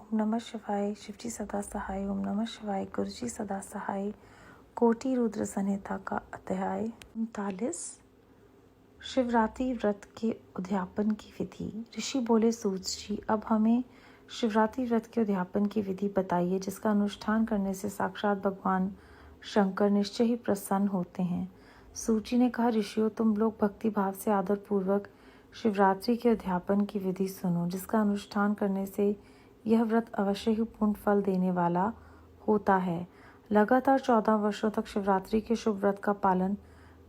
ओम नमः शिवाय। शिवजी सदा सहाय। ओम नमः शिवाय। गुरुजी सदा सहाय। कोटि रुद्र संहिता का अध्याय 39। शिवरात्रि व्रत के उद्यापन की विधि। ऋषि बोले, सूत जी, अब हमें शिवरात्रि व्रत के उद्यापन की विधि बताइए, जिसका अनुष्ठान करने से साक्षात भगवान शंकर निश्चय ही प्रसन्न होते हैं। सूत जी ने कहा, ऋषियों, तुम लोग भक्ति भाव से आदर पूर्वक शिवरात्रि के उद्यापन की विधि सुनो, जिसका अनुष्ठान करने से यह व्रत अवश्य ही पूर्ण फल देने वाला होता है। लगातार 14 वर्षों तक शिवरात्रि के शुभ व्रत का पालन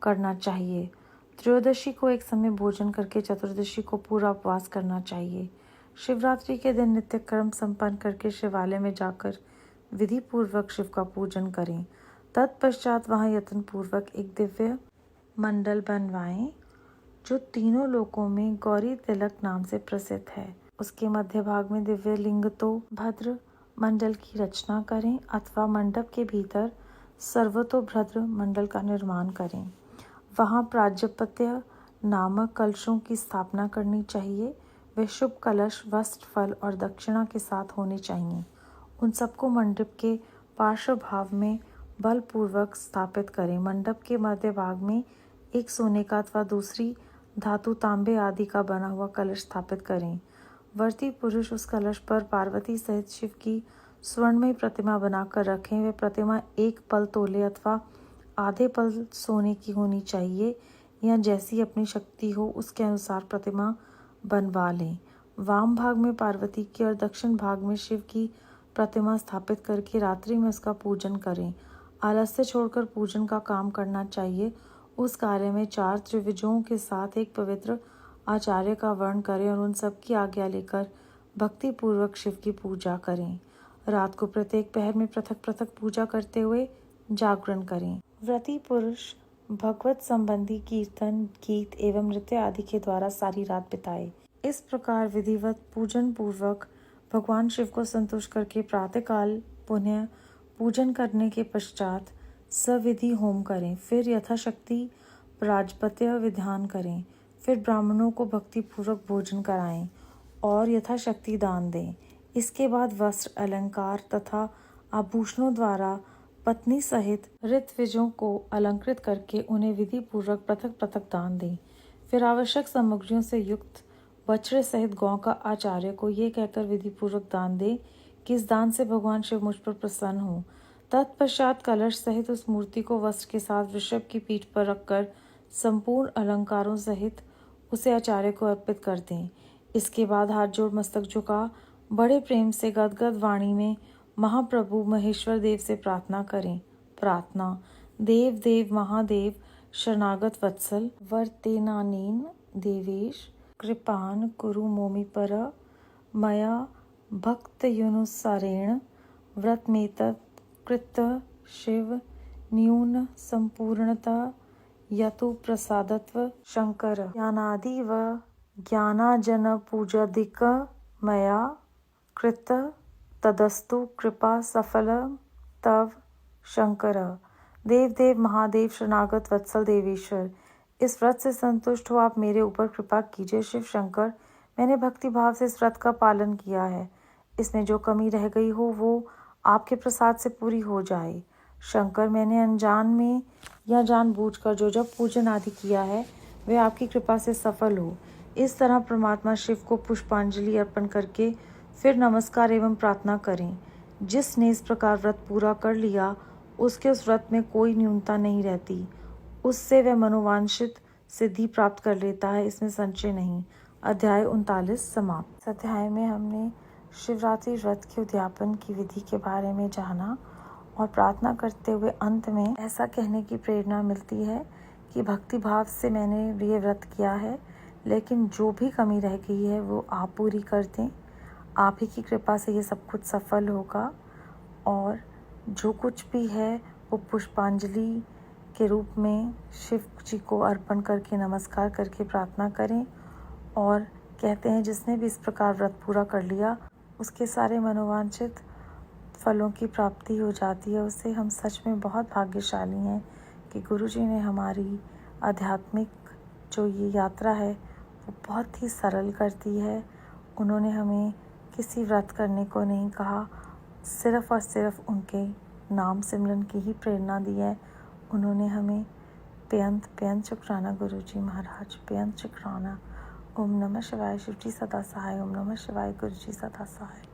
करना चाहिए। त्रयोदशी को एक समय भोजन करके चतुर्दशी को पूरा उपवास करना चाहिए। शिवरात्रि के दिन नित्य कर्म संपन्न करके शिवालय में जाकर विधि पूर्वक शिव का पूजन करें। तत्पश्चात वहां यत्न पूर्वक एक दिव्य मंडल बनवाएं, जो तीनों लोकों में गौरी तिलक नाम से प्रसिद्ध है। उसके मध्य भाग में दिव्य लिंगतो भद्र मंडल की रचना करें, अथवा मंडप के भीतर सर्वतोभद्र मंडल का निर्माण करें। वहां प्राजापत्य नामक कलशों की स्थापना करनी चाहिए। वे शुभ कलश वस्त्र, फल और दक्षिणा के साथ होने चाहिए। उन सबको मंडप के पार्श्व भाव में बलपूर्वक स्थापित करें। मंडप के मध्य भाग में एक सोने का अथवा दूसरी धातु, तांबे आदि का बना हुआ कलश स्थापित करें। व्रती पुरुष उस कलश पर पार्वती सहित शिव की स्वर्णमयी प्रतिमा बनाकर रखें। वे प्रतिमा 1 पल तोले अथवा आधे पल सोने की होनी चाहिए, या जैसी अपनी शक्ति हो उसके अनुसार प्रतिमा बनवा लें। वाम भाग में पार्वती की और दक्षिण भाग में शिव की प्रतिमा स्थापित करके रात्रि में उसका पूजन करें। आलस्य छोड़कर पूजन का काम करना चाहिए। उस कार्य में 4 त्रिविजों के साथ एक पवित्र आचार्य का वर्ण करें और उन सब की आज्ञा लेकर भक्ति पूर्वक शिव की पूजा करें। रात को प्रत्येक पहर में पृथक पृथक पूजा करते हुए जागरण करें। व्रती पुरुष भगवत संबंधी कीर्तन, गीत एवं नृत्य आदि के द्वारा सारी रात बिताए। इस प्रकार विधिवत पूजन पूर्वक भगवान शिव को संतुष्ट करके प्रातःकाल पुनः पूजन करने के पश्चात सविधि होम करें। फिर यथाशक्ति प्राजापत्य विधान करें। फिर ब्राह्मणों को भक्ति पूर्वक भोजन कराएं और यथाशक्ति दान दें। इसके बाद वस्त्र, अलंकार तथा आभूषणों द्वारा पत्नी सहित ऋत्विजों को अलंकृत करके उन्हें विधि पूर्वक पृथक पृथक दान दें। फिर आवश्यक सामग्रियों से युक्त बछड़े सहित गौ का आचार्य को ये कहकर विधि पूर्वक दान दें कि इस दान से भगवान शिव मुझ पर प्रसन्न हो। तत्पश्चात कलश सहित उस मूर्ति को वस्त्र के साथ वृषभ की पीठ पर रखकर संपूर्ण अलंकारों सहित उसे आचार्य को अर्पित कर दें। इसके बाद हाथ जोड़ मस्तक झुका बड़े प्रेम से गदगद वाणी में महाप्रभु महेश्वर देव से प्रार्थना करें। प्रार्थना। देव देव महादेव शरणागत वत्सल वर्तेनानेन देवेश कृपान कुरु मोमि पर मया भक्तयुनुसारेण व्रतमेतत् कृत शिव न्यून संपूर्णता यतु प्रसादत्व शंकर ज्ञानादि व ज्ञानाजन पूजादिक मया कृत तदस्तु कृपा सफल तव शंकर। देव देव महादेव शरणागत वत्सल देवेश्वर, इस व्रत से संतुष्ट हो आप मेरे ऊपर कृपा कीजिए। शिव शंकर, मैंने भक्ति भाव से इस व्रत का पालन किया है। इसमें जो कमी रह गई हो वो आपके प्रसाद से पूरी हो जाए। शंकर, मैंने अनजान में या जानबूझकर जो जब पूजन आदि किया है वे आपकी कृपा से सफल हो। इस तरह परमात्मा शिव को पुष्पांजलि अर्पण करके फिर नमस्कार एवं प्रार्थना करें। जिसने इस प्रकार व्रत पूरा कर लिया उसके उस व्रत में कोई न्यूनता नहीं रहती। उससे वह मनोवांछित सिद्धि प्राप्त कर लेता है, इसमें संशय नहीं। अध्याय 39 समाप्त। इस अध्याय में हमने शिवरात्रि व्रत के उद्यापन की विधि के बारे में जाना और प्रार्थना करते हुए अंत में ऐसा कहने की प्रेरणा मिलती है कि भक्ति भाव से मैंने ये व्रत किया है, लेकिन जो भी कमी रह गई है वो आप पूरी कर दें। आप ही की कृपा से ये सब कुछ सफल होगा और जो कुछ भी है वो पुष्पांजलि के रूप में शिव जी को अर्पण करके नमस्कार करके प्रार्थना करें। और कहते हैं जिसने भी इस प्रकार व्रत पूरा कर लिया उसके सारे मनोवांछित फलों की प्राप्ति हो जाती है। उससे हम सच में बहुत भाग्यशाली हैं कि गुरु जी ने हमारी आध्यात्मिक जो ये यात्रा है वो बहुत ही सरल कर दी है। उन्होंने हमें किसी व्रत करने को नहीं कहा, सिर्फ़ और सिर्फ उनके नाम सिमरन की ही प्रेरणा दी है। उन्होंने हमें बेअंत शुक्राना गुरुजी महाराज, बेअंत शुक्राना। ओम नमः शिवाय। शिव जी सदा सहाय। ओम नमः शिवाय। गुरुजी सदा सहाय।